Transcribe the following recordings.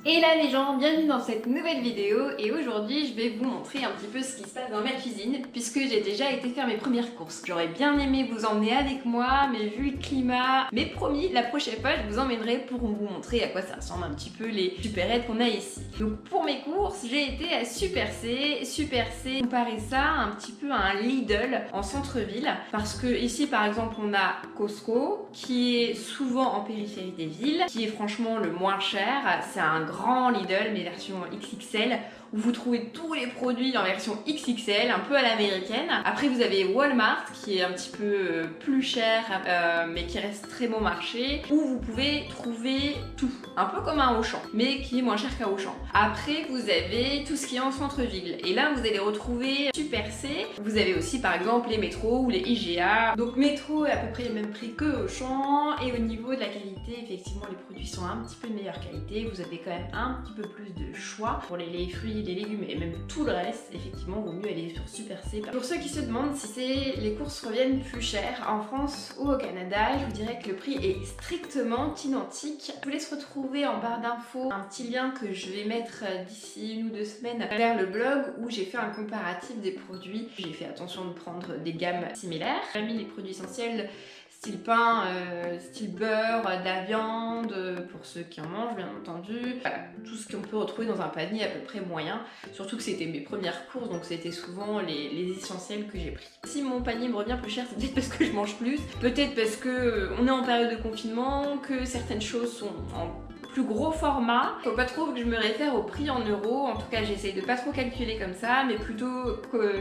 Et là les gens, bienvenue dans cette nouvelle vidéo et aujourd'hui je vais vous montrer un petit peu ce qui se passe dans ma cuisine puisque j'ai déjà été faire mes premières courses. J'aurais bien aimé vous emmener avec moi mais vu le climat, mais promis la prochaine fois je vous emmènerai pour vous montrer à quoi ça ressemble un petit peu les supérettes qu'on a ici. Donc pour mes courses j'ai été à Super C, comparer ça un petit peu à un Lidl en centre-ville parce que ici par exemple on a Costco qui est souvent en périphérie des villes, qui est franchement le moins cher, c'est un grand Lidl mais version XXL où vous trouvez tous les produits en version XXL, un peu à l'américaine. Après vous avez Walmart qui est un petit peu plus cher mais qui reste très bon marché, où vous pouvez trouver tout, un peu comme un Auchan, mais qui est moins cher qu'un Auchan. Après vous avez tout ce qui est en centre-ville et là vous allez retrouver Super C. Vous avez aussi par exemple les métros ou les IGA. Donc métro est à peu près le même prix que Auchan et au niveau de la qualité effectivement les produits sont un petit peu de meilleure qualité. Vous avez quand même un petit peu plus de choix pour les fruits, les légumes et même tout le reste. Effectivement vaut mieux aller sur Super C. Pour ceux qui se demandent si les courses reviennent plus chères en France ou au Canada, je vous dirais que le prix est strictement identique. Je vous laisse retrouver en barre d'infos un petit lien que je vais mettre d'ici 1 ou 2 semaines vers le blog où j'ai fait un comparatif des produits. J'ai fait attention de prendre des gammes similaires. J'ai mis les produits essentiels style pain, style beurre, de la viande, pour ceux qui en mangent bien entendu. Voilà, tout ce qu'on peut retrouver dans un panier à peu près moyen. Surtout que c'était mes premières courses, donc c'était souvent les essentiels que j'ai pris. Si mon panier me revient plus cher, c'est peut-être parce que je mange plus, peut-être parce que on est en période de confinement, que certaines choses sont en plus gros format. Faut pas trop que je me réfère au prix en euros, en tout cas j'essaye de pas trop calculer comme ça, mais plutôt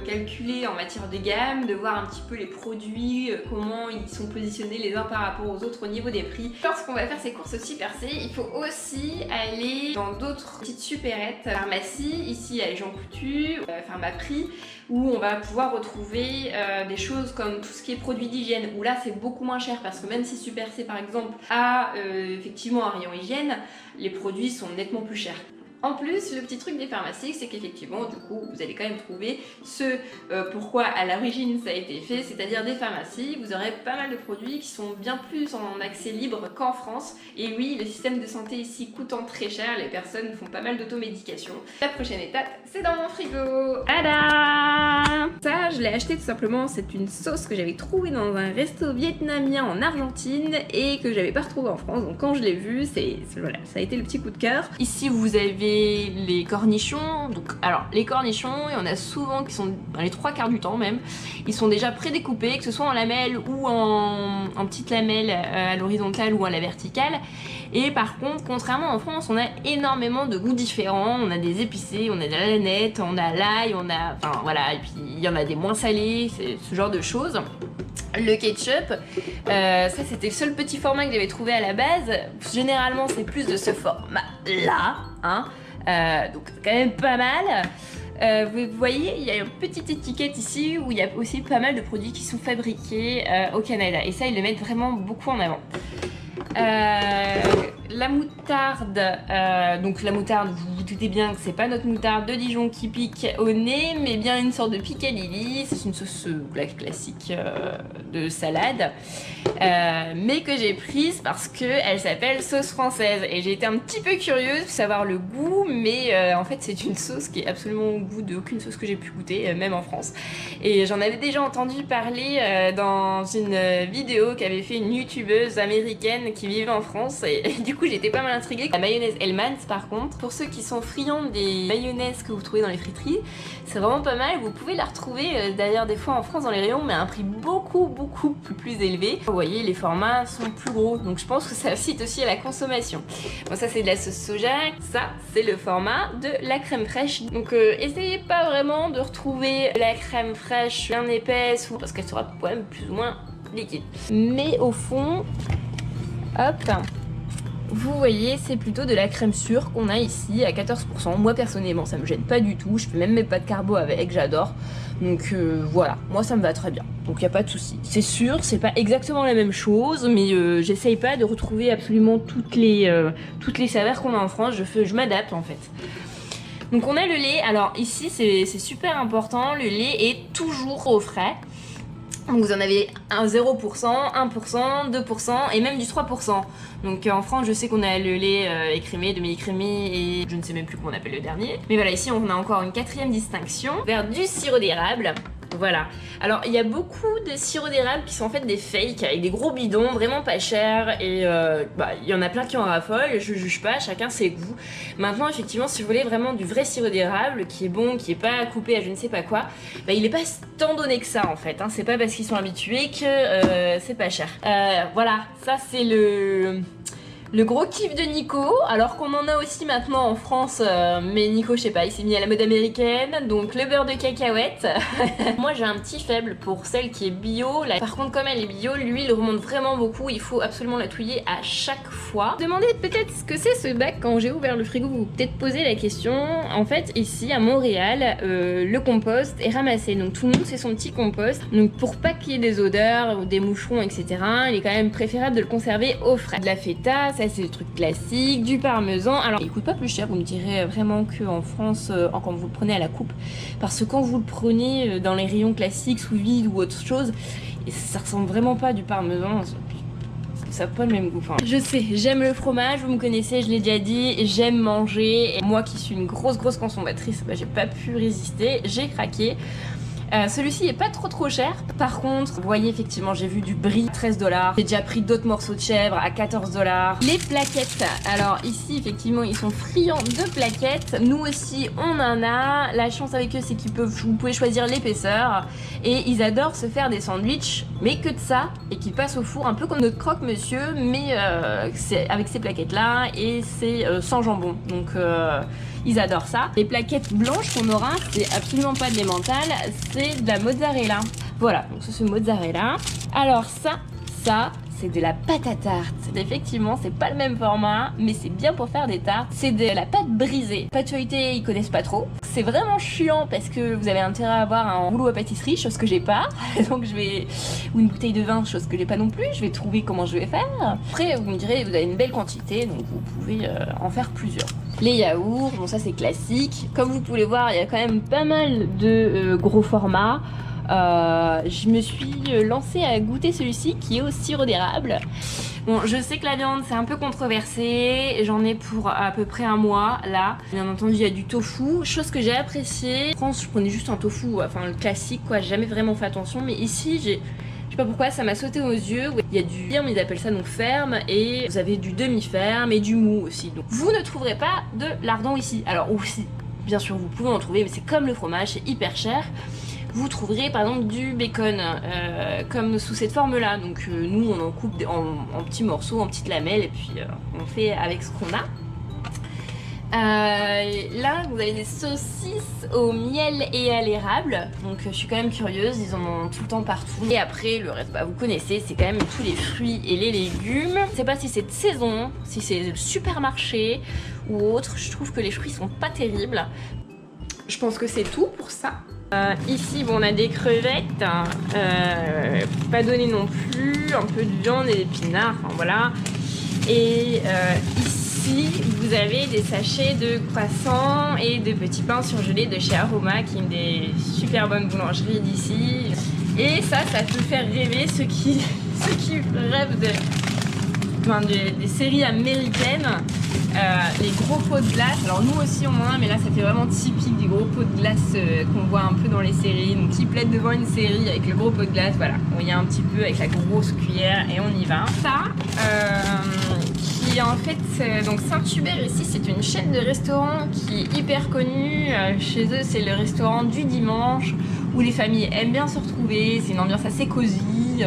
calculer en matière de gamme, de voir un petit peu les produits, comment ils sont positionnés les uns par rapport aux autres au niveau des prix. Lorsqu'on va faire ses courses Super C, il faut aussi aller dans d'autres petites supérettes, pharmacie, ici à Jean Coutu, Pharmaprix, où on va pouvoir retrouver des choses comme tout ce qui est produits d'hygiène, où là c'est beaucoup moins cher parce que même si Super C par exemple a effectivement un rayon hygiène, les produits sont nettement plus chers. En plus, le petit truc des pharmacies, c'est qu'effectivement, du coup, vous allez quand même trouver ce pourquoi à l'origine ça a été fait, c'est-à-dire des pharmacies. Vous aurez pas mal de produits qui sont bien plus en accès libre qu'en France. Et oui, le système de santé ici coûtant très cher, les personnes font pas mal d'automédication. La prochaine étape, c'est dans mon frigo. Tada! Ça, je l'ai acheté tout simplement. C'est une sauce que j'avais trouvée dans un resto vietnamien en Argentine et que j'avais pas retrouvée en France. Donc quand je l'ai vue, voilà, ça a été le petit coup de cœur. Ici, vous avez les cornichons. Donc, alors, les cornichons, il y en a souvent qui sont, dans les 3/4 du temps même, ils sont déjà prédécoupés, que ce soit en lamelles ou en petites lamelles à l'horizontale ou à la verticale. Et par contre, contrairement en France, on a énormément de goûts différents. On a des épicés, on a de la lanette, on a l'ail, on a... Enfin, voilà, et puis il y en a des moins salés, ce genre de choses. Le ketchup, ça c'était le seul petit format que j'avais trouvé à la base. Généralement c'est plus de ce format là, hein. Donc c'est quand même pas mal. Vous voyez, il y a une petite étiquette ici où il y a aussi pas mal de produits qui sont fabriqués au Canada. Et ça ils le mettent vraiment beaucoup en avant. La moutarde, donc la moutarde, vous vous doutez bien que c'est pas notre moutarde de Dijon qui pique au nez, mais bien une sorte de piccalilli. C'est une sauce classique de salade, mais que j'ai prise parce que elle s'appelle sauce française et j'ai été un petit peu curieuse pour savoir le goût, mais en fait c'est une sauce qui est absolument au goût d'aucune sauce que j'ai pu goûter, même en France. Et j'en avais déjà entendu parler dans une vidéo qu'avait fait une youtubeuse américaine qui vivait en France et du coup j'étais pas mal intriguée. La mayonnaise Hellmann's par contre, pour ceux qui sont friands des mayonnaises que vous trouvez dans les friteries, c'est vraiment pas mal. Vous pouvez la retrouver d'ailleurs des fois en France dans les rayons, mais à un prix beaucoup plus élevé. Vous voyez, les formats sont plus gros, donc je pense que ça incite aussi à la consommation. Bon, ça c'est de la sauce soja, ça c'est le format de la crème fraîche. Donc essayez pas vraiment de retrouver la crème fraîche bien épaisse parce qu'elle sera quand même plus ou moins liquide. Mais au fond, hop, vous voyez, c'est plutôt de la crème sûre qu'on a ici à 14%. Moi personnellement, ça me gêne pas du tout. Je fais même mes pâtes carbo avec, j'adore. Donc voilà, moi ça me va très bien. Donc il n'y a pas de souci. C'est sûr, c'est pas exactement la même chose, mais j'essaye pas de retrouver absolument toutes les saveurs qu'on a en France. Je m'adapte en fait. Donc on a le lait. Alors ici, c'est super important. Le lait est toujours au frais. Donc vous en avez un 0%, 1%, 2% et même du 3%. Donc en France, je sais qu'on a le lait écrémé, demi-écrémé et je ne sais même plus comment on appelle le dernier. Mais voilà, ici on a encore une quatrième distinction vers du sirop d'érable. Voilà. Alors il y a beaucoup de sirop d'érable qui sont en fait des fakes avec des gros bidons vraiment pas chers et il y en a plein qui en raffolent, je juge pas, chacun ses goûts. Maintenant effectivement si vous voulez vraiment du vrai sirop d'érable qui est bon, qui est pas coupé à je ne sais pas quoi, il est pas tant donné que ça en fait, hein. C'est pas parce qu'ils sont habitués que c'est pas cher. Voilà, ça c'est le gros kiff de Nico, alors qu'on en a aussi maintenant en France, mais Nico, je sais pas, il s'est mis à la mode américaine, donc le beurre de cacahuète. Moi j'ai un petit faible pour celle qui est bio, là. Par contre comme elle est bio, l'huile remonte vraiment beaucoup, il faut absolument la touiller à chaque fois. Demandez peut-être ce que c'est ce bac quand j'ai ouvert le frigo, vous peut-être posez la question. En fait ici à Montréal, le compost est ramassé, donc tout le monde fait son petit compost. Donc pour pas qu'il y ait des odeurs ou des moucherons etc, il est quand même préférable de le conserver au frais. De la feta, ça c'est le truc classique, du parmesan. Alors il coûte pas plus cher, vous me direz vraiment qu'en France quand vous le prenez à la coupe, parce que quand vous le prenez dans les rayons classiques sous vide ou autre chose, et ça ressemble vraiment pas à du parmesan, ça n'a pas le même goût. Enfin, je sais, j'aime le fromage, vous me connaissez, je l'ai déjà dit, j'aime manger, et moi qui suis une grosse consommatrice, j'ai pas pu résister, j'ai craqué. Celui-ci est pas trop cher. Par contre, vous voyez effectivement, j'ai vu du brie 13 $. J'ai déjà pris d'autres morceaux de chèvre à 14 $. Les plaquettes. Alors ici, effectivement, ils sont friands de plaquettes. Nous aussi, on en a. La chance avec eux, c'est vous pouvez choisir l'épaisseur. Et ils adorent se faire des sandwichs, mais que de ça, et qui passent au four, un peu comme notre croque-monsieur, mais c'est avec ces plaquettes-là, et c'est sans jambon. Donc ils adorent ça. Les plaquettes blanches qu'on aura, c'est absolument pas de l'emmental, c'est de la mozzarella. Voilà, donc c'est ce mozzarella. Alors ça, c'est de la pâte à tarte. Effectivement, c'est pas le même format, mais c'est bien pour faire des tartes. C'est de la pâte brisée. Pâte feuilletée, ils connaissent pas trop. C'est vraiment chiant parce que vous avez intérêt à avoir un rouleau à pâtisserie, chose que j'ai pas. Donc ou une bouteille de vin, chose que j'ai pas non plus. Je vais trouver comment je vais faire. Après, vous me direz, vous avez une belle quantité, donc vous pouvez en faire plusieurs. Les yaourts, bon ça c'est classique. Comme vous pouvez voir, il y a quand même pas mal de gros formats. Je me suis lancée à goûter celui-ci qui est au sirop d'érable. Bon, je sais que la viande c'est un peu controversé, j'en ai pour à peu près un mois là. Bien entendu il y a du tofu, chose que j'ai appréciée. En France je prenais juste un tofu, enfin le classique quoi, j'ai jamais vraiment fait attention, mais ici je sais pas pourquoi ça m'a sauté aux yeux. Il y a du firme, ils appellent ça donc ferme, et vous avez du demi-ferme et du mou aussi. Donc vous ne trouverez pas de lardon ici. Alors aussi, bien sûr vous pouvez en trouver, mais c'est comme le fromage, c'est hyper cher. Vous trouverez par exemple du bacon comme sous cette forme là, donc nous on en coupe en petits morceaux, en petites lamelles et puis on fait avec ce qu'on a. Là vous avez des saucisses au miel et à l'érable, donc je suis quand même curieuse, ils en ont tout le temps partout. Et après le reste vous connaissez, c'est quand même tous les fruits et les légumes. Je sais pas si c'est de saison, si c'est le supermarché ou autre, je trouve que les fruits sont pas terribles. Je pense que c'est tout pour ça. Ici bon, on a des crevettes, pas données non plus, un peu de viande et d'épinards, enfin voilà. Et ici vous avez des sachets de croissants et de petits pains surgelés de chez Aroma, qui est une des super bonnes boulangeries d'ici. Et ça peut faire rêver ceux qui rêvent des séries américaines. Les gros pots de glace, alors nous aussi on en a, mais là ça fait vraiment typique des gros pots de glace qu'on voit un peu dans les séries. Donc qui plaide devant une série avec le gros pot de glace, voilà, on y a un petit peu avec la grosse cuillère et on y va. Ça, qui est en fait, donc Saint-Hubert ici, c'est une chaîne de restaurants qui est hyper connue. Chez eux c'est le restaurant du dimanche où les familles aiment bien se retrouver, c'est une ambiance assez cosy.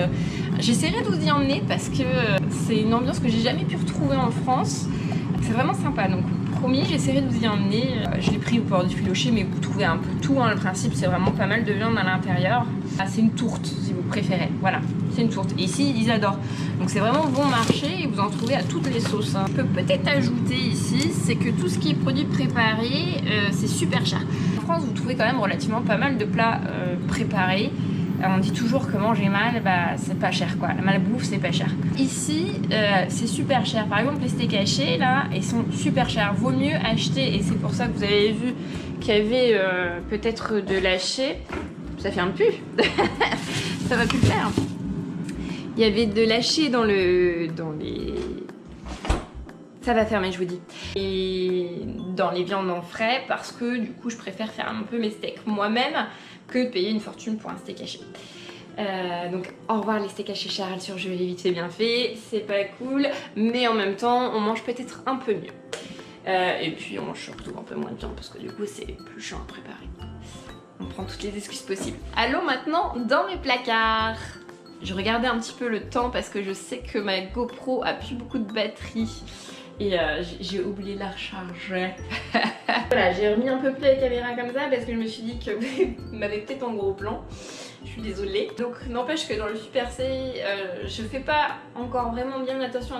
J'essaierai de vous y emmener parce que c'est une ambiance que j'ai jamais pu retrouver en France. C'est vraiment sympa, donc promis, j'essaierai de vous y emmener. Je l'ai pris au port du Filoché, mais vous trouvez un peu tout, hein. Le principe, c'est vraiment pas mal de viande à l'intérieur. Ah, c'est une tourte, si vous préférez. Voilà, c'est une tourte. Et ici, ils adorent. Donc c'est vraiment bon marché et vous en trouvez à toutes les sauces. Je peux peut-être ajouter ici, c'est que tout ce qui est produit préparé, c'est super cher. En France, vous trouvez quand même relativement pas mal de plats préparés. On dit toujours que manger mal, c'est pas cher quoi. La malbouffe, c'est pas cher. Ici, c'est super cher. Par exemple, les steaks hachés, là, ils sont super chers. Vaut mieux acheter, et c'est pour ça que vous avez vu qu'il y avait peut-être de l'haché. Ça fait un pu. ça va plus le faire. Il y avait de l'haché dans les... Ça va fermer, je vous dis. Et dans les viandes en frais, parce que du coup je préfère faire un peu mes steaks moi-même que de payer une fortune pour un steak haché. Donc au revoir les steaks hachés Charles, surgelés vite fait bien fait, c'est pas cool, mais en même temps on mange peut-être un peu mieux. Et puis on mange surtout un peu moins de viande parce que du coup c'est plus chiant à préparer. On prend toutes les excuses possibles. Allons maintenant dans mes placards. Je regardais un petit peu le temps parce que je sais que ma GoPro a plus beaucoup de batterie. Et j'ai oublié de la recharger. Voilà, j'ai remis un peu plus la caméra comme ça parce que je me suis dit que vous m'avez peut-être en gros plan. Je suis désolée. Donc n'empêche que dans le Super C, je fais pas encore vraiment bien attention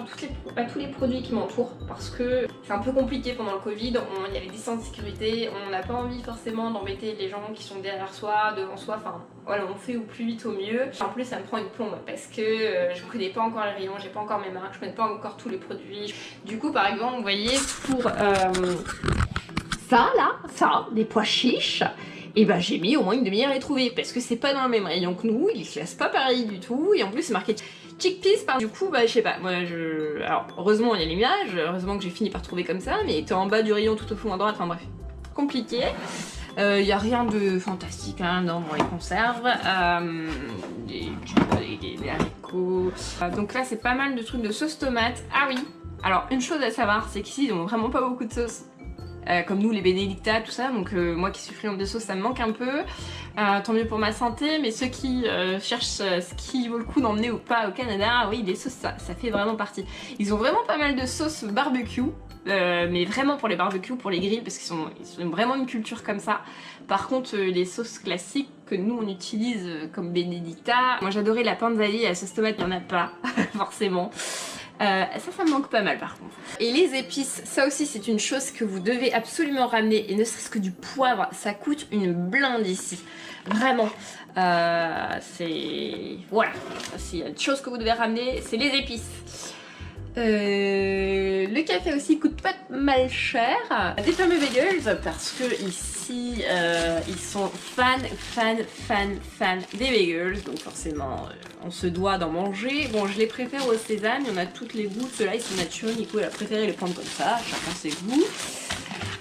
à tous les produits qui m'entourent parce que c'est un peu compliqué pendant le Covid. Il y a les distances de sécurité, on n'a pas envie forcément d'embêter les gens qui sont derrière soi, devant soi. Enfin voilà, on fait au plus vite au mieux. En plus ça me prend une plombe parce que je connais pas encore les rayons, j'ai pas encore mes marques, je connais pas encore tous les produits. Du coup par exemple, vous voyez pour ça, des pois chiches. Et bah j'ai mis au moins une demi-heure à les trouver parce que c'est pas dans le même rayon que nous, ils se classent pas pareil du tout et en plus c'est marqué chickpeas du coup bah je sais pas, moi alors heureusement il y a l'image, heureusement que j'ai fini par trouver comme ça, mais était en bas du rayon tout au fond à droite, enfin bref, compliqué. Il y a rien de fantastique hein, dans les conserves, des haricots, donc là c'est pas mal de trucs de sauce tomate. Ah oui, alors une chose à savoir c'est qu'ici ils ont vraiment pas beaucoup de sauce. Comme nous les Benedicta, tout ça, donc moi qui suis friande de sauce ça me manque un peu, tant mieux pour ma santé, mais ceux qui cherchent ce qui vaut le coup d'emmener ou pas au Canada, oui les sauces ça fait vraiment partie. Ils ont vraiment pas mal de sauces barbecue, mais vraiment pour les barbecues, pour les grilles, parce qu'ils ont vraiment une culture comme ça. Par contre les sauces classiques que nous on utilise comme Benedicta, moi j'adorais la panzani, la sauce tomate il n'y en a pas forcément. Ça me manque pas mal par contre. Et les épices, ça aussi c'est une chose que vous devez absolument ramener, et ne serait-ce que du poivre, ça coûte une blinde ici. Vraiment. C'est... Voilà. S'il y a une chose que vous devez ramener, c'est les épices. Le café aussi coûte pas mal cher. Des fameux bagels parce que ici ils sont fans des bagels, donc forcément on se doit d'en manger. Bon je les préfère au sésame, il y en a toutes les goûts, ceux-là ils sont naturels, Nico elle a préféré les prendre comme ça, chacun ses goûts.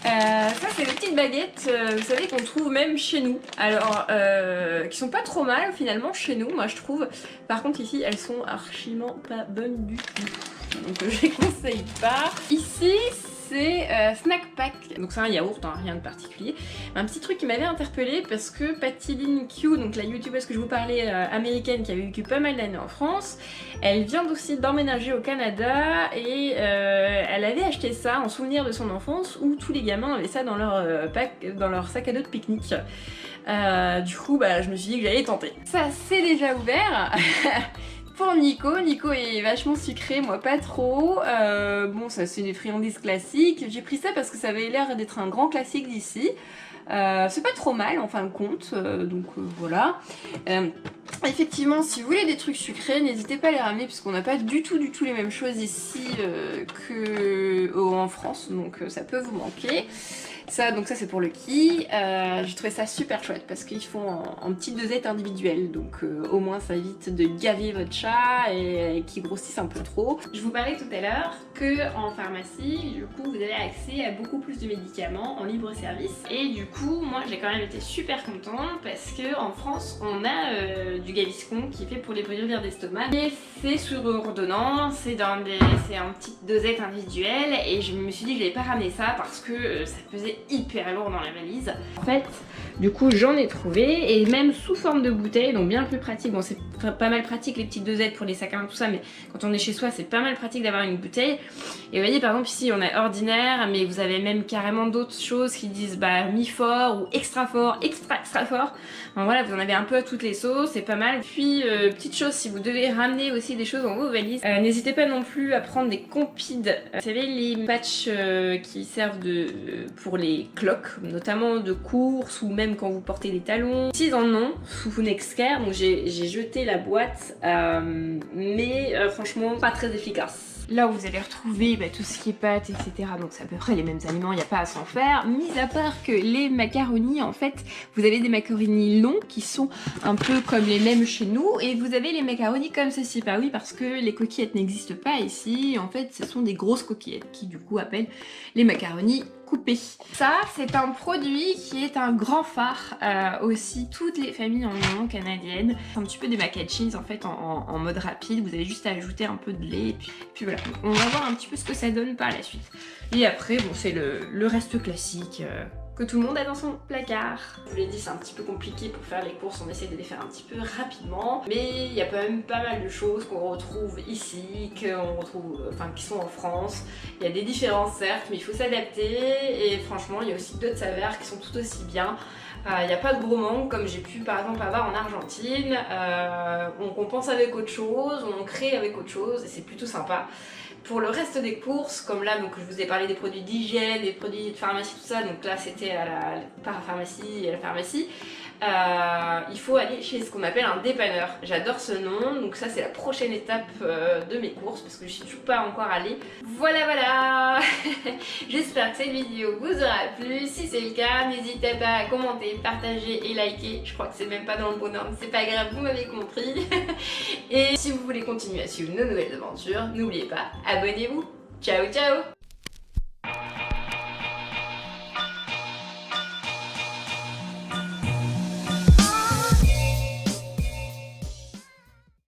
Ça c'est les petites baguettes, vous savez qu'on trouve même chez nous, alors qui sont pas trop mal finalement chez nous moi je trouve. Par contre ici elles sont archiment pas bonnes du tout, donc je les conseille pas. Ici c'est Snack Pack, donc c'est un yaourt, hein, rien de particulier. Un petit truc qui m'avait interpellée parce que Patty Lin Q, donc la youtubeuse que je vous parlais américaine qui avait vécu pas mal d'années en France, elle vient aussi d'emménager au Canada et elle avait acheté ça en souvenir de son enfance où tous les gamins avaient ça dans leur sac à dos de pique-nique. Du coup bah, je me suis dit que j'allais tenter. Ça c'est déjà ouvert. Pour Nico est vachement sucré, moi pas trop. Bon ça c'est des friandises classiques. J'ai pris ça parce que ça avait l'air d'être un grand classique d'ici. C'est pas trop mal en fin de compte, donc voilà. Effectivement si vous voulez des trucs sucrés n'hésitez pas à les ramener puisqu'on n'a pas du tout les mêmes choses ici qu'en France, donc ça peut vous manquer. Ça, donc ça c'est pour le ki. J'ai trouvé ça super chouette parce qu'ils font en petites dosettes individuelles, donc au moins ça évite de gaver votre chat et qu'il grossisse un peu trop. Je vous parlais tout à l'heure que en pharmacie, du coup vous avez accès à beaucoup plus de médicaments en libre service, et du coup moi j'ai quand même été super contente parce que en France on a du Gaviscon qui est fait pour les brûlures d'estomac et c'est sur ordonnance, c'est en petites dosettes individuelles, et je me suis dit que je n'allais pas ramener ça parce que ça pesait hyper lourd dans la valise. En fait, du coup j'en ai trouvé, et même sous forme de bouteille, donc bien plus pratique. Bon c'est pas mal pratique les petites dosettes pour les sacs à main tout ça, mais quand on est chez soi c'est pas mal pratique d'avoir une bouteille. Et vous voyez par exemple ici on a ordinaire, mais vous avez même carrément d'autres choses qui disent bah mi-fort ou extra fort, extra fort. Enfin, voilà, vous en avez un peu à toutes les sauces, c'est pas mal. Puis petite chose, si vous devez ramener aussi des choses dans vos valises, n'hésitez pas non plus à prendre des compides. Vous savez les patchs qui servent pour les cloques, notamment de course ou même quand vous portez des talons. S'ils en ont, sous Nexcare, donc j'ai jeté la boîte, mais franchement pas très efficace. là où vous allez retrouver tout ce qui est pâtes, etc. Donc c'est à peu près les mêmes aliments, il n'y a pas à s'en faire. Mis à part que les macaronis, en fait, vous avez des macaronis longs qui sont un peu comme les mêmes chez nous, et vous avez les macaronis comme ceci. Bah oui, parce que les coquillettes n'existent pas ici. En fait, ce sont des grosses coquillettes qui du coup appellent les macaronis coupés. Ça, c'est un produit qui est un grand phare aussi. Toutes les familles en ont canadiennes. C'est un petit peu des mac and cheese en fait en mode rapide. Vous avez juste à ajouter un peu de lait et puis voilà. On va voir un petit peu ce que ça donne par la suite. Et après, bon, c'est le reste classique que tout le monde a dans son placard. Je vous l'ai dit, c'est un petit peu compliqué pour faire les courses, on essaie de les faire un petit peu rapidement, mais il y a quand même pas mal de choses qu'on retrouve ici, qu'on retrouve, qui sont en France. Il y a des différences certes, mais il faut s'adapter, et franchement, il y a aussi d'autres saveurs qui sont tout aussi bien. Il n'y a pas de gros manque comme j'ai pu par exemple avoir en Argentine. On compense avec autre chose, on crée avec autre chose, et c'est plutôt sympa. Pour le reste des courses, comme là, donc je vous ai parlé des produits d'hygiène, des produits de pharmacie, tout ça, donc là c'était à la parapharmacie et à la pharmacie. Il faut aller chez ce qu'on appelle un dépanneur. J'adore ce nom, donc ça c'est la prochaine étape de mes courses parce que je suis toujours pas encore allée. Voilà. J'espère que cette vidéo vous aura plu. Si c'est le cas, n'hésitez pas à commenter, partager et liker. Je crois que c'est même pas dans le bon ordre, c'est pas grave, vous m'avez compris. Et si vous voulez continuer à suivre nos nouvelles aventures, n'oubliez pas, abonnez-vous. Ciao ciao.